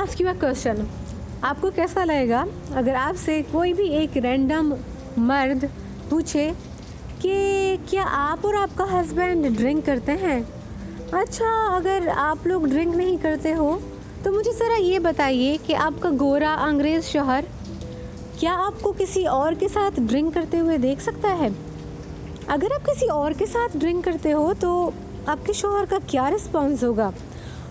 Ask you a question, आपको कैसा लगेगा अगर आपसे कोई भी एक रैंडम मर्द पूछे कि क्या आप और आपका हस्बैंड ड्रिंक करते हैं? अच्छा, अगर आप लोग ड्रिंक नहीं करते हो तो मुझे ज़रा ये बताइए कि आपका गोरा अंग्रेज़ शौहर क्या आपको किसी और के साथ ड्रिंक करते हुए देख सकता है? अगर आप किसी और के साथ ड्रिंक करते हो तो आपके शौहर का क्या रिस्पॉन्स होगा?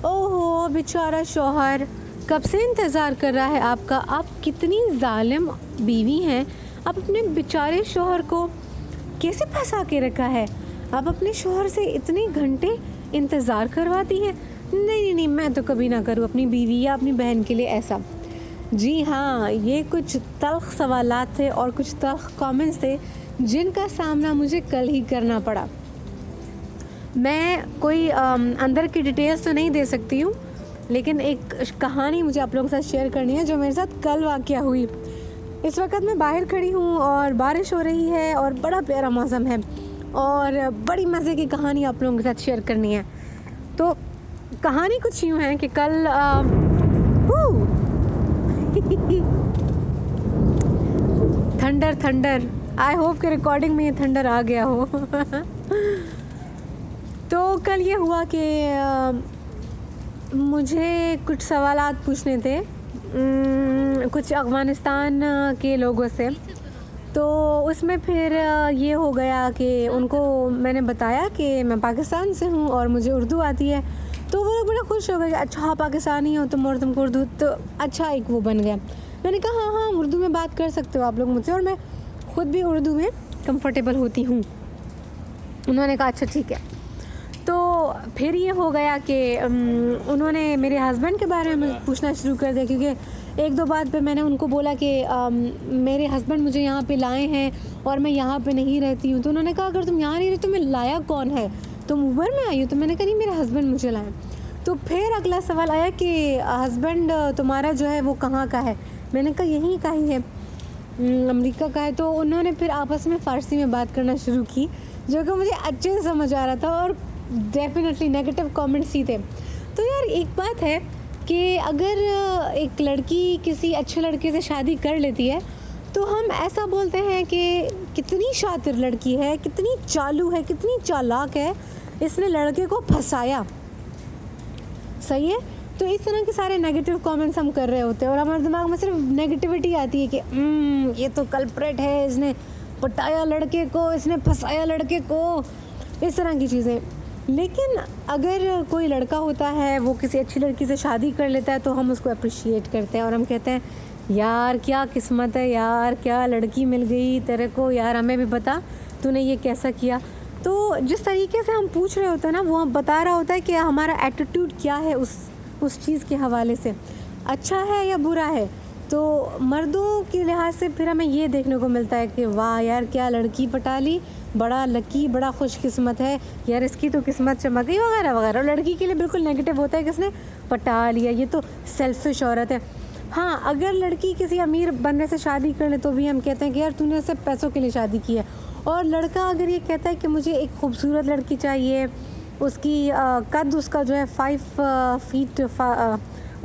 ओहो बेचारा शौहर कब से इंतज़ार कर रहा है आपका। आप कितनी जालिम बीवी हैं, आप अपने बेचारे शौहर को कैसे फंसा के रखा है। आप अपने शौहर से इतने घंटे इंतज़ार करवाती हैं। नहीं, मैं तो कभी ना करूँ अपनी बीवी या अपनी बहन के लिए ऐसा। जी हाँ, ये कुछ तल्ख़ सवालात थे और कुछ तल्ख़ कमेंट्स थे जिनका सामना मुझे कल ही करना पड़ा। मैं कोई अंदर की डिटेल्स तो नहीं दे सकती हूँ, लेकिन एक कहानी मुझे आप लोगों के साथ शेयर करनी है जो मेरे साथ कल वाक़या हुई। इस वक्त मैं बाहर खड़ी हूँ और बारिश हो रही है और बड़ा प्यारा मौसम है और बड़ी मज़े की कहानी आप लोगों के साथ शेयर करनी है। तो कहानी कुछ यूँ है कि कल थंडर आई होप कि रिकॉर्डिंग में ये थंडर आ गया हो। तो कल ये हुआ कि मुझे कुछ सवालात पूछने थे कुछ अफ़गानिस्तान के लोगों से। तो उसमें फिर ये हो गया कि उनको मैंने बताया कि मैं पाकिस्तान से हूँ और मुझे उर्दू आती है। तो वो लोग बड़ा खुश हो गए कि अच्छा पाकिस्तानी हो तुम और तुमको उर्दू, तो अच्छा एक वो बन गया। मैंने कहा हाँ उर्दू में बात कर सकते हो आप लोग मुझसे और मैं ख़ुद भी उर्दू में कंफर्टेबल होती हूँ। उन्होंने कहा अच्छा ठीक है। तो फिर ये हो गया कि उन्होंने मेरे हस्बैंड के बारे में पूछना शुरू कर दिया, क्योंकि एक दो बात पे मैंने उनको बोला कि मेरे हस्बैंड मुझे यहाँ पे लाए हैं और मैं यहाँ पे नहीं रहती हूँ। तो उन्होंने कहा अगर तुम यहाँ नहीं रहती तुम्हें लाया कौन है, तुम उबर में आई हो? तो मैंने कहा नहीं मेरे हस्बैंड मुझे लाए। तो फिर अगला सवाल आया कि हस्बैंड तुम्हारा जो है वो कहाँ का है? मैंने कहा यहीं का ही है, अमेरिका का है। तो उन्होंने फिर आपस में फ़ारसी में बात करना शुरू की जो कि मुझे अच्छे से समझ आ रहा था और डेफिनेटली नेगेटिव कमेंट्स ही थे। तो यार एक बात है कि अगर एक लड़की किसी अच्छे लड़के से शादी कर लेती है तो हम ऐसा बोलते हैं कि कितनी शातिर लड़की है, कितनी चालू है, कितनी चालाक है, इसने लड़के को फंसाया। सही है। तो इस तरह के सारे नेगेटिव कमेंट्स हम कर रहे होते हैं और हमारे दिमाग में सिर्फ नेगेटिविटी आती है कि ये तो कल्प्रेट है, इसने पटाया लड़के को, इसने फंसाया लड़के को, इस तरह की चीज़ें। लेकिन अगर कोई लड़का होता है वो किसी अच्छी लड़की से शादी कर लेता है तो हम उसको अप्रिशिएट करते हैं और हम कहते हैं यार क्या किस्मत है यार, क्या लड़की मिल गई तेरे को यार, हमें भी बता तूने ये कैसा किया। तो जिस तरीके से हम पूछ रहे होते हैं ना वो हम बता रहा होता है कि हमारा एटीट्यूड क्या है उस चीज़ के हवाले से, अच्छा है या बुरा है। तो मर्दों के लिहाज से फिर हमें ये देखने को मिलता है कि वाह यार क्या लड़की पटा ली, बड़ा लकी, बड़ा खुशकिस्मत है यार, इसकी तो किस्मत चमक गई वगैरह वगैरह। और लड़की के लिए बिल्कुल नेगेटिव होता है कि इसने पटा लिया, ये तो सेल्फिश औरत है। हाँ, अगर लड़की किसी अमीर बंदे से शादी कर ले तो भी हम कहते हैं कि यार तूने सिर्फ पैसों के लिए शादी की है। और लड़का अगर ये कहता है कि मुझे एक खूबसूरत लड़की चाहिए, उसकी कद उसका जो है 5 फीट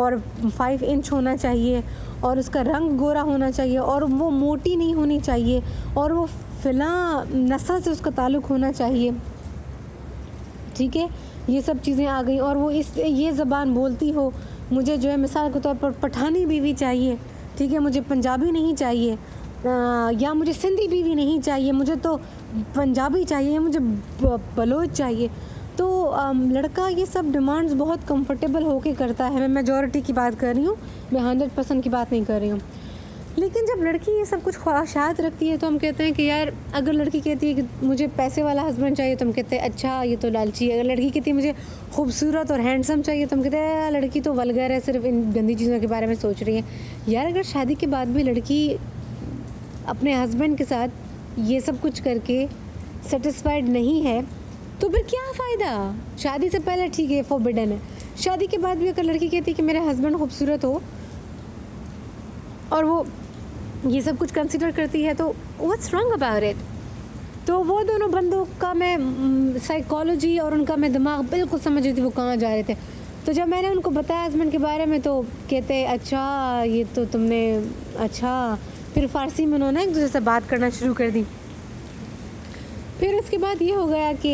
और 5 इंच होना चाहिए और उसका रंग गोरा होना चाहिए और वो मोटी नहीं होनी चाहिए और वो फ़िला नस्ल से उसका ताल्लुक़ होना चाहिए, ठीक है, ये सब चीज़ें आ गई। और वो ये ज़बान बोलती हो, मुझे जो है मिसाल के तौर पर पठानी बीवी चाहिए, ठीक है, मुझे पंजाबी नहीं चाहिए, या मुझे सिंधी बीवी नहीं चाहिए, मुझे तो पंजाबी चाहिए, मुझे बलोच चाहिए। तो लड़का ये सब डिमांड्स बहुत कंफर्टेबल होके करता है। मैं मेजॉरिटी की बात कर रही हूँ, मैं 100% की बात नहीं कर रही हूँ। लेकिन जब लड़की ये सब कुछ ख्वाहिशात रखती है तो हम कहते हैं कि यार, अगर लड़की कहती है कि मुझे पैसे वाला हस्बैंड चाहिए तो हम कहते हैं अच्छा ये तो लालची है। अगर लड़की कहती है मुझे खूबसूरत और हैंडसम चाहिए तो हम कहते हैं लड़की तो वल्गर है, सिर्फ इन गंदी चीज़ों के बारे में सोच रही है। यार अगर शादी के बाद भी लड़की अपने हस्बैंड के साथ ये सब कुछ करके सेटिस्फाइड नहीं है तो फिर क्या फ़ायदा। शादी से पहले ठीक है फॉरबिडन है, शादी के बाद भी अगर लड़की कहती है कि मेरा हस्बैंड खूबसूरत हो और वो ये सब कुछ कंसिडर करती है तो व्हाट्स रॉन्ग अबाउट इट। तो वो दोनों बंदों का मैं साइकोलॉजी और उनका मैं दिमाग बिल्कुल समझ रही थी वो कहाँ जा रहे थे। तो जब मैंने उनको बताया हस्बैंड के बारे में तो कहते अच्छा ये तो तुमने अच्छा। फिर फ़ारसी में उन्होंने एक दूसरे से बात करना शुरू कर दी। फिर उसके बाद ये हो गया कि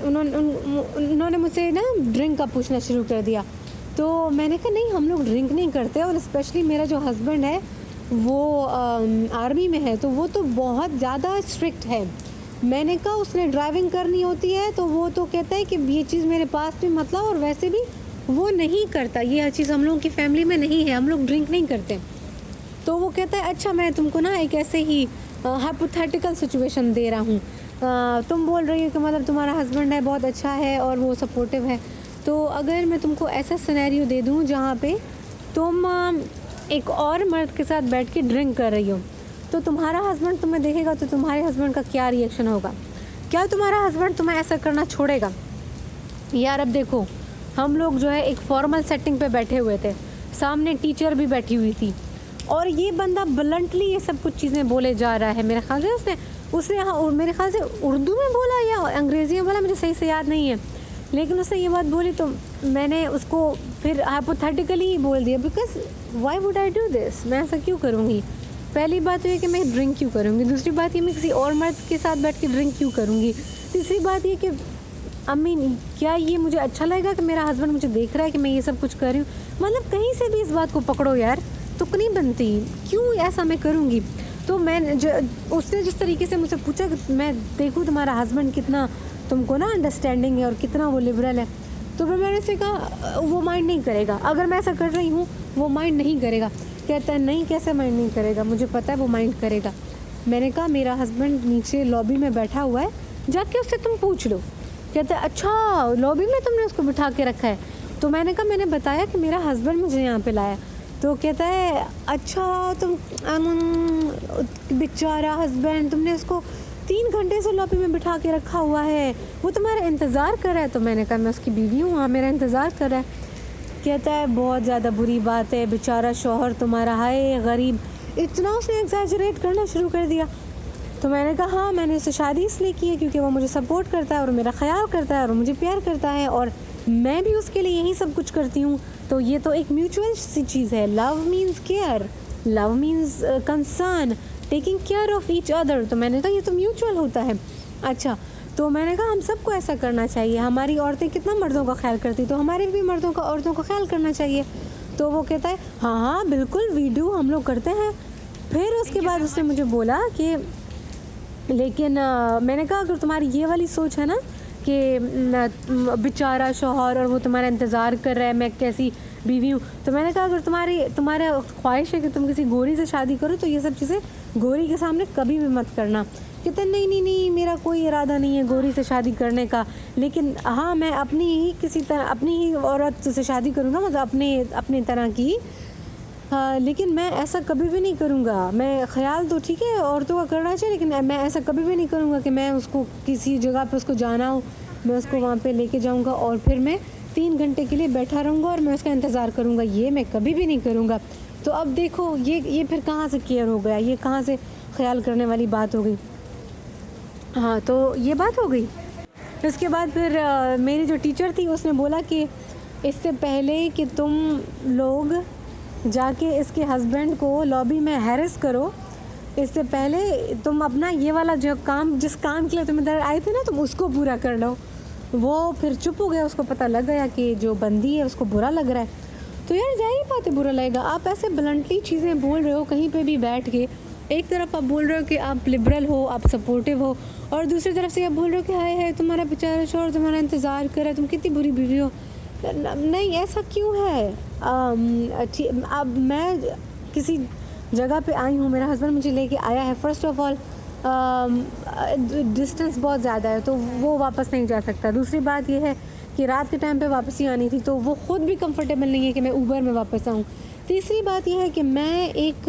उन्होंने मुझसे ना ड्रिंक का पूछना शुरू कर दिया। तो मैंने कहा नहीं हम लोग ड्रिंक नहीं करते, और स्पेशली मेरा जो हस्बैंड है वो आर्मी में है तो वो तो बहुत ज़्यादा स्ट्रिक्ट है। मैंने कहा उसने ड्राइविंग करनी होती है तो वो तो कहता है कि ये चीज़ मेरे पास भी मतलब, और वैसे भी वो नहीं करता, ये चीज़ हम लोगों की फैमिली में नहीं है, हम लोग ड्रिंक नहीं करते। तो वो कहता है अच्छा मैं तुमको ना एक ऐसे ही हाइपोथेटिकल सिचुएशन दे रहा हूँ, तुम बोल रही हो कि मतलब तुम्हारा हस्बैंड है बहुत अच्छा है और वो सपोर्टिव है, तो अगर मैं तुमको ऐसा सिनेरियो दे दूँ जहाँ पे तुम एक और मर्द के साथ बैठ के ड्रिंक कर रही हो, तो तुम्हारा हस्बैंड तुम्हें देखेगा तो तुम्हारे हस्बैंड का क्या रिएक्शन होगा? क्या तुम्हारा हस्बैंड तुम्हें ऐसा करना छोड़ेगा? यार अब देखो हम लोग जो है एक फॉर्मल सेटिंग पे बैठे हुए थे, सामने टीचर भी बैठी हुई थी, और ये बंदा ब्लंटली ये सब कुछ चीज़ें बोले जा रहा है। मेरे ख्याल से उसने हाँ मेरे ख्याल से उर्दू में बोला या अंग्रेज़ी में बोला, मुझे सही से याद नहीं है, लेकिन उसने ये बात बोली तो मैंने उसको फिर हाइपोथेटिकली ही बोल दिया, because why would I do this, मैं ऐसा क्यों करूँगी? पहली बात ये कि मैं ड्रिंक क्यों करूँगी, दूसरी बात ये मैं किसी और मर्द के साथ बैठ के ड्रिंक क्यों करूँगी, तीसरी बात ये कि क्या ये मुझे अच्छा लगेगा कि मेरा हस्बैंड मुझे देख रहा है कि मैं ये सब कुछ कर रही हूँ? मतलब कहीं से भी इस बात को पकड़ो यार, तुक नहीं बनती, क्यों ऐसा मैं करूँगी? तो उसने जिस तरीके से मुझसे पूछा कि मैं देखूँ तुम्हारा हस्बैंड कितना तुमको ना अंडरस्टैंडिंग है और कितना वो लिबरल है, तो फिर मैंने से कहा वो माइंड नहीं करेगा, अगर मैं ऐसा कर रही हूँ वो माइंड नहीं करेगा। कहता है नहीं कैसे माइंड नहीं करेगा, मुझे पता है वो माइंड करेगा। मैंने कहा मेरा हस्बैंड नीचे लॉबी में बैठा हुआ है, जाके उससे तुम पूछ लो। कहता है अच्छा लॉबी में तुमने उसको बिठा के रखा है? तो मैंने कहा मैंने बताया कि मेरा हस्बैंड मुझे यहाँ पे लाया। तो कहता है अच्छा तुम बेचारा हस्बैंड, तुमने उसको 3 घंटे से लॉबी में बिठा के रखा हुआ है, वो तुम्हारा इंतज़ार कर रहा है। तो मैंने कहा मैं उसकी बीवी हूँ, हाँ मेरा इंतज़ार कर रहा है। कहता है बहुत ज़्यादा बुरी बात है, बेचारा शौहर तुम्हारा है गरीब, इतना उसने एग्जैजरेट करना शुरू कर दिया। तो मैंने कहा हाँ मैंने उससे शादी इसलिए की है क्योंकि वो मुझे सपोर्ट करता है और मेरा ख्याल करता है और मुझे प्यार करता है, और मैं भी उसके लिए यही सब कुछ करती हूँ। तो ये तो एक म्यूचुअल सी चीज़ है, love means care, love means concern, taking care of each other. तो मैंने कहा ये तो म्यूचुअल होता है। अच्छा तो मैंने कहा हम सबको ऐसा करना चाहिए, हमारी औरतें कितना मर्दों का ख्याल करती, तो हमारे भी मर्दों का औरतों का ख्याल करना चाहिए। तो वो कहता है हाँ हाँ बिल्कुल वी डू, हम लोग करते हैं। फिर उसके बाद उसने मुझे बोला कि लेकिन मैंने कहा अगर तुम्हारी ये वाली सोच है ना कि बेचारा शौहर और वो तुम्हारा इंतज़ार कर रहा है, मैं कैसी बीवी हूँ, तो मैंने कहा अगर तुम्हारा ख्वाहिश है कि तुम किसी गोरी से शादी करो तो ये सब चीज़ें गोरी के सामने कभी भी मत करना। कहते नहीं मेरा कोई इरादा नहीं है गोरी से शादी करने का, लेकिन हाँ मैं अपनी ही औरत से शादी करूँगा, मतलब अपने तरह की। हाँ लेकिन मैं ऐसा कभी भी नहीं करूँगा, मैं ख्याल तो ठीक है औरतों का करना चाहिए, लेकिन मैं ऐसा कभी भी नहीं करूँगा कि मैं उसको किसी जगह पे उसको जाना हो मैं उसको वहाँ पे लेके जाऊँगा और फिर मैं 3 घंटे के लिए बैठा रहूँगा और मैं उसका इंतज़ार करूँगा, ये मैं कभी भी नहीं करूँगा। तो अब देखो ये फिर कहाँ से केयर हो गया, ये कहाँ से ख्याल करने वाली बात हो गई। हाँ तो ये बात हो गई। उसके बाद फिर मेरी जो टीचर थी उसने बोला कि इससे पहले कि तुम लोग जाके इसके हस्बैंड को लॉबी में हैरेस करो, इससे पहले तुम अपना ये वाला जो काम जिस काम के लिए तुम इधर आए थे ना तुम उसको पूरा कर लो। वो फिर चुप हो गया, उसको पता लग गया कि जो बंदी है उसको बुरा लग रहा है। तो यार ज़ाहिर बात है बुरा लगेगा, आप ऐसे ब्लंटली चीज़ें बोल रहे हो कहीं पे भी बैठ के। एक तरफ आप बोल रहे हो कि आप लिबरल हो, आप सपोर्टिव हो, और दूसरी तरफ से आप बोल रहे हो कि हाय तुम्हारा बेचारा शौहर तुम्हारा इंतज़ार कर रहा है, तुम कितनी बुरी बीवी हो। नहीं ऐसा क्यों है? अब मैं किसी जगह पे आई हूँ, मेरा हस्बैंड मुझे लेके आया है, फ़र्स्ट ऑफ ऑल डिस्टेंस बहुत ज़्यादा है तो वो वापस नहीं जा सकता। दूसरी बात ये है कि रात के टाइम पे वापसी आनी थी तो वो ख़ुद भी कंफर्टेबल नहीं है कि मैं ऊबर में वापस आऊँ। तीसरी बात यह है कि मैं एक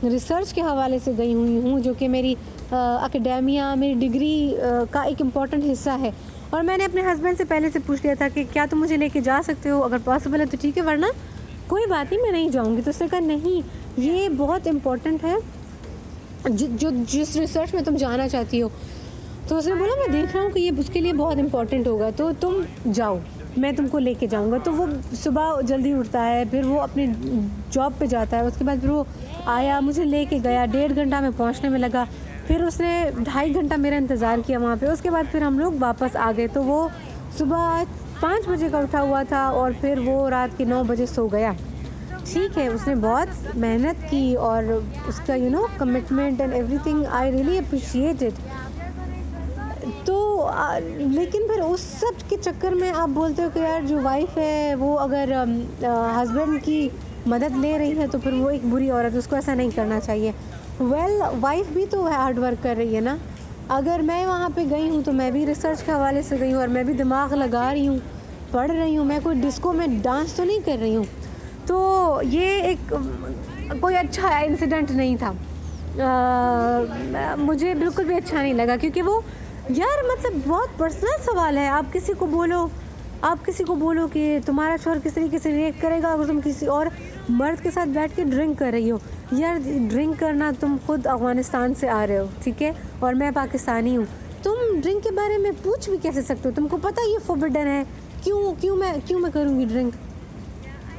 रिसर्च के हवाले से गई हुई हूँ जो कि मेरी एकेडेमिया मेरी डिग्री का एक इम्पॉर्टेंट हिस्सा है, और मैंने अपने हस्बैंड से पहले से पूछ लिया था कि क्या तुम मुझे लेके जा सकते हो, अगर पॉसिबल है तो ठीक है वरना कोई बात नहीं मैं नहीं जाऊँगी। तो उसने कहा नहीं ये बहुत इम्पॉर्टेंट है जिस रिसर्च में तुम जाना चाहती हो। तो उसने बोला मैं देख रहा हूँ कि ये उसके लिए बहुत इंपॉर्टेंट होगा, तो तुम जाओ, मैं तुमको लेके जाऊँगा। तो वो सुबह जल्दी उठता है, फिर वो अपनी जॉब पे जाता है, उसके बाद फिर वो आया, मुझे लेके गया, 1.5 घंटा में पहुँचने में लगा, फिर उसने 2.5 घंटा मेरा इंतज़ार किया वहाँ पे। उसके बाद फिर हम लोग वापस आ गए। तो वो सुबह 5 बजे का उठा हुआ था और फिर वो रात के 9 बजे सो गया। ठीक है, उसने बहुत मेहनत की और उसका commitment and everything, I really appreciate it. तो लेकिन फिर उस सब के चक्कर में आप बोलते हो कि यार जो वाइफ है वो अगर हस्बैंड की मदद ले रही है तो फिर वो एक बुरी औरत, उसको ऐसा नहीं करना चाहिए। वाइफ भी तो हार्ड वर्क कर रही है ना। अगर मैं वहाँ पे गई हूँ तो मैं भी रिसर्च के हवाले से गई हूँ और मैं भी दिमाग लगा रही हूँ, पढ़ रही हूँ, मैं कोई डिस्को में डांस तो नहीं कर रही हूँ। तो ये एक कोई अच्छा इंसिडेंट नहीं था। मुझे बिल्कुल भी अच्छा नहीं लगा, क्योंकि वो यार मतलब बहुत पर्सनल सवाल है। आप किसी को बोलो कि तुम्हारा शौहर किस तरीके से रिएक्ट करेगा अगर तुम किसी और मर्द के साथ बैठ के ड्रिंक कर रही हो। यार ड्रिंक करना, तुम खुद अफ़गानिस्तान से आ रहे हो, ठीक है, और मैं पाकिस्तानी हूँ, तुम ड्रिंक के बारे में पूछ भी कैसे सकते हो? तुमको पता ये फॉरबिडन है, क्यों मैं करूँगी ड्रिंक?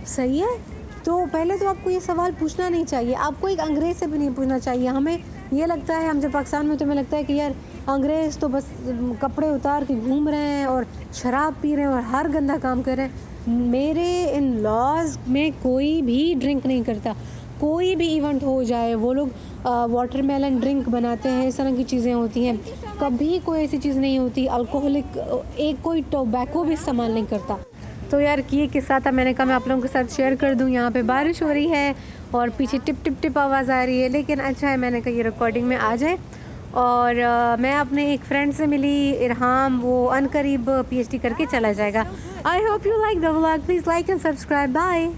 सही है। तो पहले तो आपको ये सवाल पूछना नहीं चाहिए, आपको एक अंग्रेज़ से भी नहीं पूछना चाहिए। हमें ये लगता है, हम जब पाकिस्तान में, तो हमें लगता है कि यार अंग्रेज़ तो बस कपड़े उतार के घूम रहे हैं और शराब पी रहे हैं और हर गंदा काम कर रहे हैं। मेरे इन लॉज में कोई भी ड्रिंक नहीं करता। कोई भी इवेंट हो जाए, वो लोग वाटरमेलन ड्रिंक बनाते हैं, इस तरह की चीज़ें होती हैं। कभी कोई ऐसी चीज़ नहीं होती अल्कोहलिक, एक कोई टोबैको भी इस्तेमाल नहीं करता। तो यार ये किस्सा था, मैंने कहा मैं आप लोगों के साथ शेयर कर दूं। यहाँ पे बारिश हो रही है और पीछे टिप टिप टिप आवाज़ आ रही है, लेकिन अच्छा है, मैंने कहा ये रिकॉर्डिंग में आ जाए। और मैं अपने एक फ्रेंड से मिली, इरहाम, वो अनकरीब PhD करके चला जाएगा। I hope you like the vlog, please like and subscribe, bye.